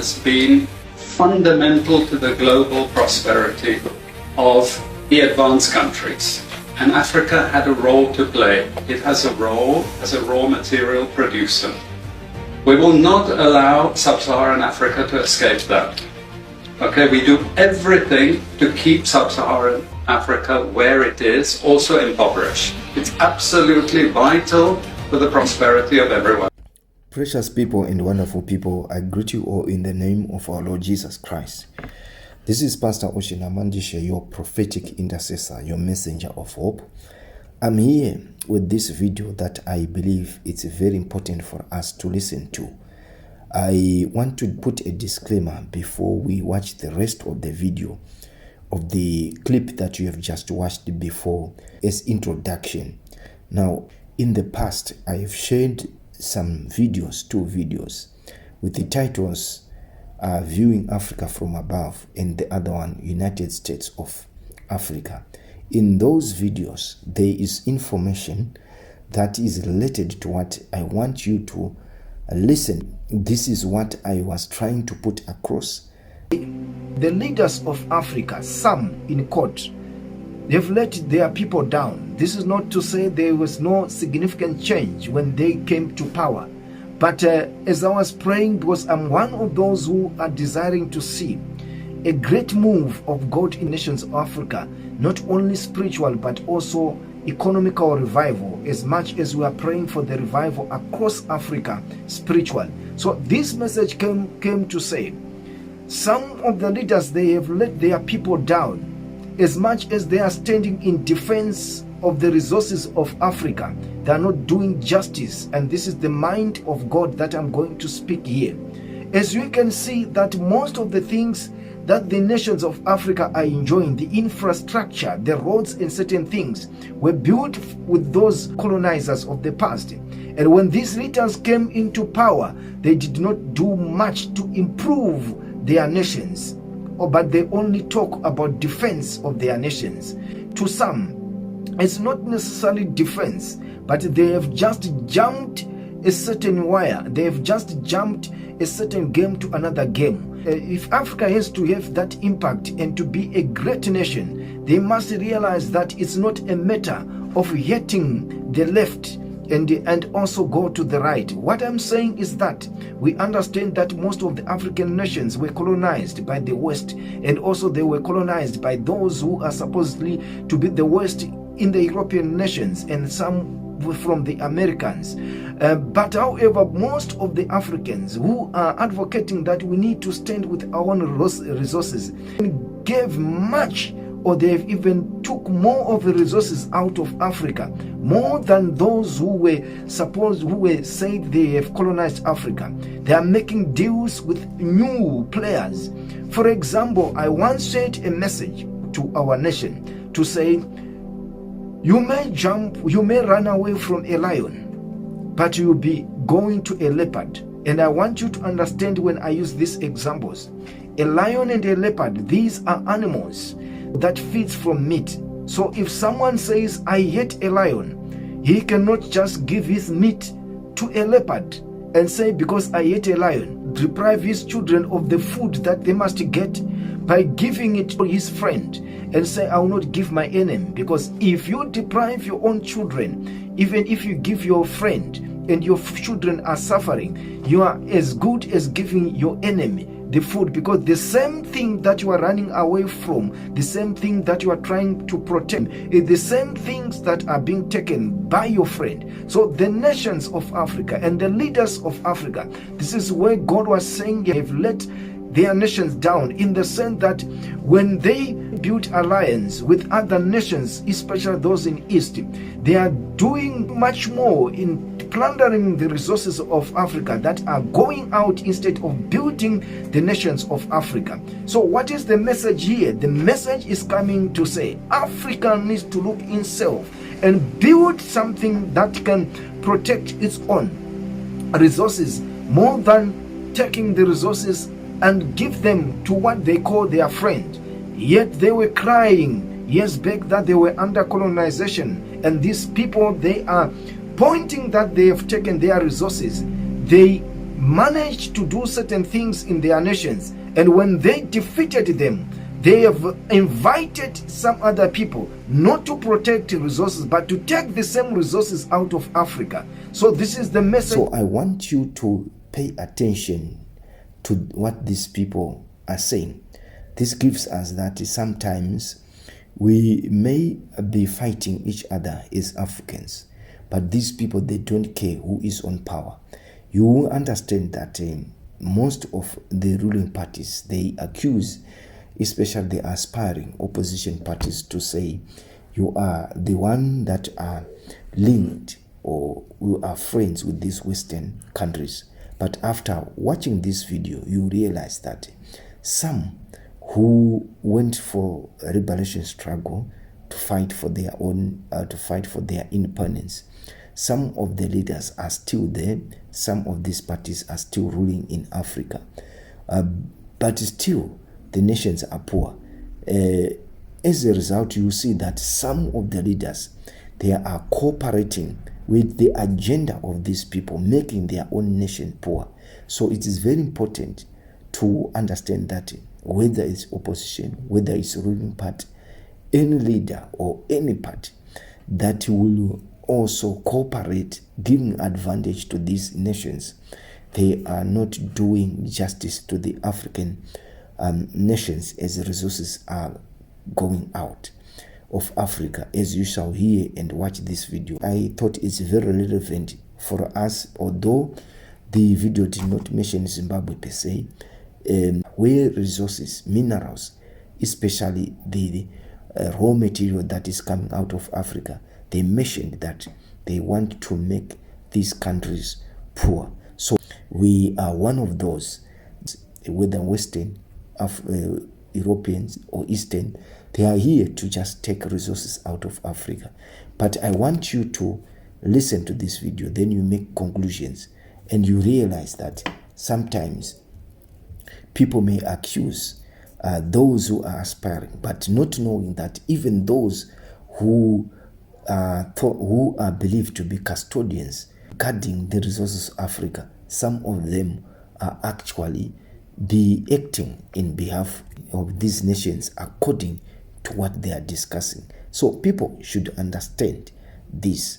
has been fundamental to the global prosperity of the advanced countries. And Africa had a role to play. It has a role as a raw material producer. We will not allow sub-Saharan Africa to escape that. Okay, we do everything to keep sub-Saharan Africa where it is, also impoverished. It's absolutely vital for the prosperity of everyone. Precious people and wonderful people, I greet you all in the name of our Lord Jesus Christ. This is Pastor Hamandishe, your prophetic intercessor, your messenger of hope. I'm here with this video that I believe it's very important for us to listen to. I want to put a disclaimer before we watch the rest of the video of the clip that you have just watched before as introduction. Now, in the past, I have shared some videos, 2 videos, with the titles Viewing Africa from Above and the other one, United States of Africa. In those videos, there is information that is related to what I want you to listen. This is what I was trying to put across. The leaders of Africa, some in court, they've let their people down. This is not to say there was no significant change when they came to power. But as I was praying, because I'm one of those who are desiring to see a great move of God in nations of Africa, not only spiritual but also economical revival, as much as we are praying for the revival across Africa, spiritual. So this message came to say, some of the leaders, they have let their people down. As much as they are standing in defense of the resources of Africa, they are not doing justice. And this is the mind of God that I'm going to speak here. As you can see that most of the things that the nations of Africa are enjoying, the infrastructure, the roads and certain things, were built with those colonizers of the past. And when these leaders came into power, they did not do much to improve their nations, but they only talk about defense of their nations. To some, it's not necessarily defense, but they have just jumped a certain wire. They have just jumped a certain game to another game. If Africa has to have that impact and to be a great nation, they must realize that it's not a matter of hating the left and also go to the right. What I'm saying is that we understand that most of the African nations were colonized by the West, and also they were colonized by those who are supposedly to be the West in the European nations, and some from the Americans. But however, most of the Africans who are advocating that we need to stand with our own resources gave much, or they have even took more of the resources out of Africa, more than those who were said they have colonized Africa. They are making deals with new players. For example, I once sent a message to our nation to say, you may run away from a lion, but you'll be going to a leopard. And I want you to understand when I use these examples. A lion and a leopard, these are animals that feeds from meat. So if someone says, I hate a lion, he cannot just give his meat to a leopard and say, because I hate a lion, deprive his children of the food that they must get by giving it to his friend and say, I will not give my enemy. Because if you deprive your own children, even if you give your friend and your children are suffering, you are as good as giving your enemy the food, because the same thing that you are running away from, the same thing that you are trying to protect, is the same things that are being taken by your friend. So the nations of Africa and the leaders of Africa, this is where God was saying they have let their nations down, in the sense that when they built alliance with other nations, especially those in East, they are doing much more in plundering the resources of Africa that are going out instead of building the nations of Africa. So what is the message here? The message is coming to say Africa needs to look itself and build something that can protect its own resources, more than taking the resources and give them to what they call their friend. Yet they were crying years back that they were under colonization, and these people, they are pointing that they have taken their resources. They managed to do certain things in their nations, and when they defeated them, they have invited some other people not to protect resources, but to take the same resources out of Africa. So this is the message. So I want you to pay attention to what these people are saying. This gives us that sometimes we may be fighting each other as Africans, but these people, they don't care who is on power. You understand that most of the ruling parties, they accuse, especially the aspiring opposition parties, to say you are the one that are linked or you are friends with these Western countries. But after watching this video, you realize that some who went for a liberation struggle to fight for their own, to fight for their independence, some of the leaders are still there. Some of these parties are still ruling in Africa. But still, the nations are poor. As a result, you see that some of the leaders, they are cooperating with the agenda of these people, making their own nation poor. So it is very important to understand that whether it's opposition, whether it's ruling party, any leader or any party that will also cooperate, giving advantage to these nations, they are not doing justice to the African nations as the resources are going out of Africa, as you shall hear and watch this video. I thought it's very relevant for us, although the video did not mention Zimbabwe per se, where resources, minerals, especially the raw material that is coming out of Africa, they mentioned that they want to make these countries poor. So we are one of those, whether Western, Europeans or Eastern, they are here to just take resources out of Africa. But I want you to listen to this video, then you make conclusions and you realize that sometimes people may accuse those who are aspiring, but not knowing that even those who are believed to be custodians guarding the resources of Africa, some of them are actually be acting in behalf of these nations according to what they are discussing. So people should understand this,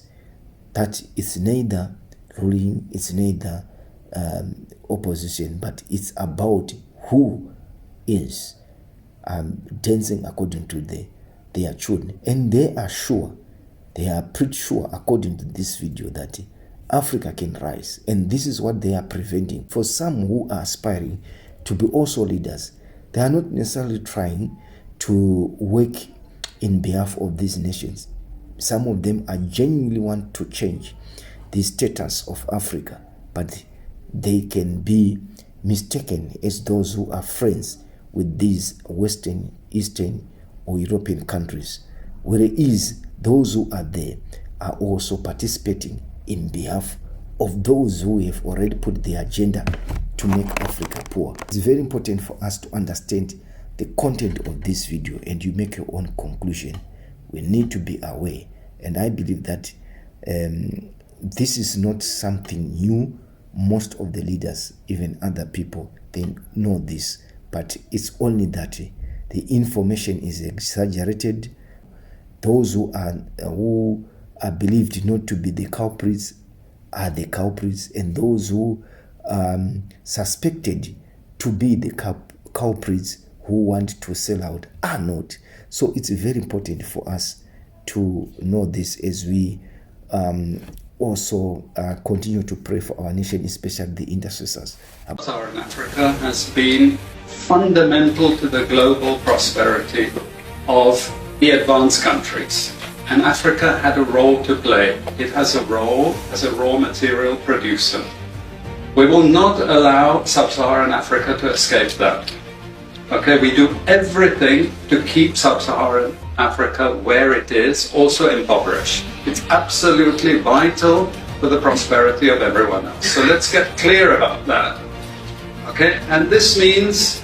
that it's neither ruling, it's neither opposition, but it's about who is dancing according to their tune. And they are sure, they are pretty sure, according to this video, that Africa can rise. And this is what they are preventing. For some who are aspiring to be also leaders, they are not necessarily trying to work in behalf of these nations. Some of them are genuinely want to change the status of Africa, but they can be mistaken as those who are friends with these Western, Eastern or European countries, whereas those who are there are also participating in behalf of those who have already put the agenda to make Africa poor. It's very important for us to understand the content of this video and you make your own conclusion. We need to be aware, and I believe that this is not something new. Most of the leaders, even other people, they know this, but it's only that the information is exaggerated. Those who are believed not to be the culprits are the culprits, and those who suspected to be the culprits who want to sell out are not. So it's very important for us to know this as we also continue to pray for our nation, especially the intercessors. Sub-Saharan Africa has been fundamental to the global prosperity of the advanced countries. And Africa had a role to play. It has a role as a raw material producer. We will not allow Sub-Saharan Africa to escape that. Okay, we do everything to keep Sub-Saharan Africa where it is, also impoverished. It's absolutely vital for the prosperity of everyone else. So let's get clear about that. Okay, and this means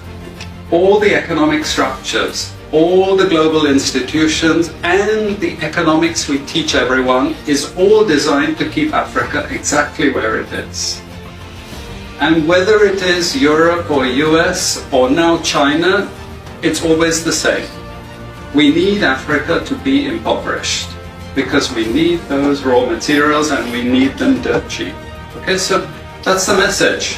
all the economic structures, all the global institutions, and the economics we teach everyone is all designed to keep Africa exactly where it is. And whether it is Europe or US or now China, it's always the same. We need Africa to be impoverished because we need those raw materials and we need them dirt cheap. Okay, so that's the message.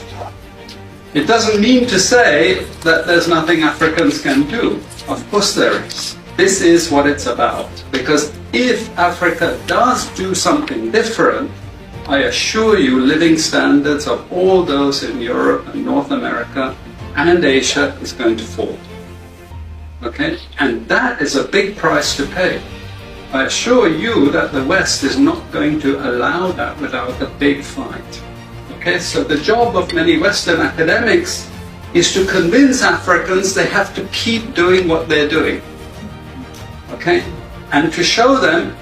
It doesn't mean to say that there's nothing Africans can do. Of course there is. This is what it's about. Because if Africa does do something different, I assure you living standards of all those in Europe and North America and Asia is going to fall. Okay? And that is a big price to pay. I assure you that the West is not going to allow that without a big fight. Okay? So the job of many Western academics is to convince Africans they have to keep doing what they're doing. Okay? And to show them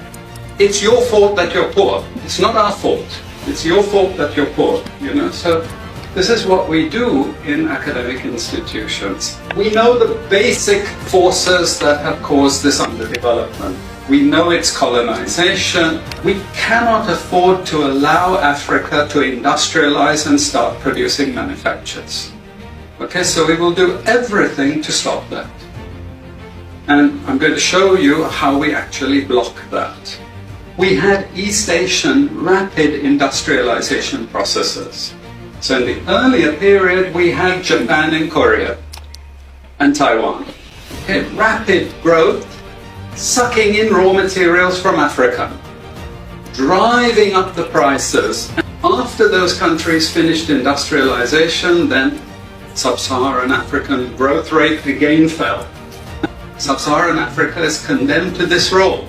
it's your fault that you're poor. It's not our fault. It's your fault that you're poor. You know? So this is what we do in academic institutions. We know the basic forces that have caused this underdevelopment. We know it's colonization. We cannot afford to allow Africa to industrialize and start producing manufactures. Okay, so we will do everything to stop that. And I'm going to show you how we actually block that. We had East Asian rapid industrialization processes. So in the earlier period, we had Japan and Korea and Taiwan. Okay, rapid growth, sucking in raw materials from Africa, driving up the prices. And after those countries finished industrialization, then Sub-Saharan African growth rate again fell. Sub-Saharan Africa is condemned to this role,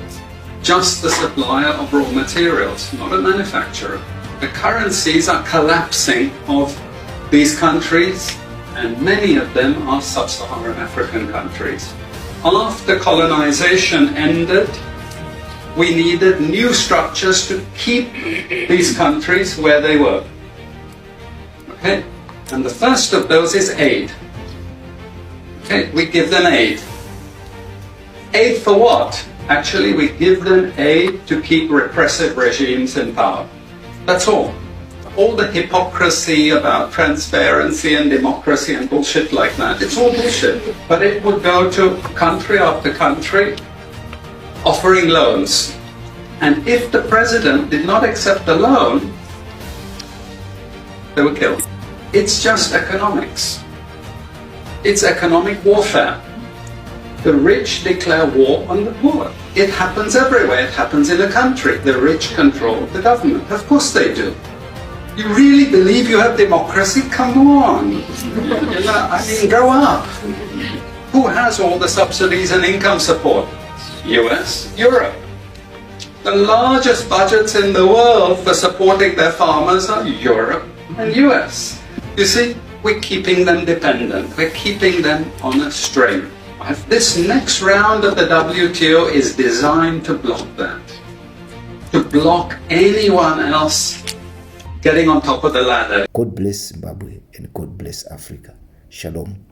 just the supplier of raw materials, not a manufacturer. The currencies are collapsing of these countries, and many of them are Sub-Saharan African countries. After colonization ended, we needed new structures to keep these countries where they were. Okay? And the first of those is aid. Okay? We give them aid. Aid for what? Actually, we give them aid to keep repressive regimes in power. That's all. All the hypocrisy about transparency and democracy and bullshit like that, it's all bullshit. But it would go to country after country offering loans. And if the president did not accept the loan, they were killed. It's just economics. It's economic warfare. The rich declare war on the poor. It happens everywhere. It happens in a country. The rich control the government. Of course they do. You really believe you have democracy? Come on. I mean, grow up. Who has all the subsidies and income support? US, Europe. The largest budgets in the world for supporting their farmers are Europe and US. You see, we're keeping them dependent. We're keeping them on a string. This next round of the WTO is designed to block that. To block anyone else getting on top of the ladder. God bless Zimbabwe and God bless Africa. Shalom.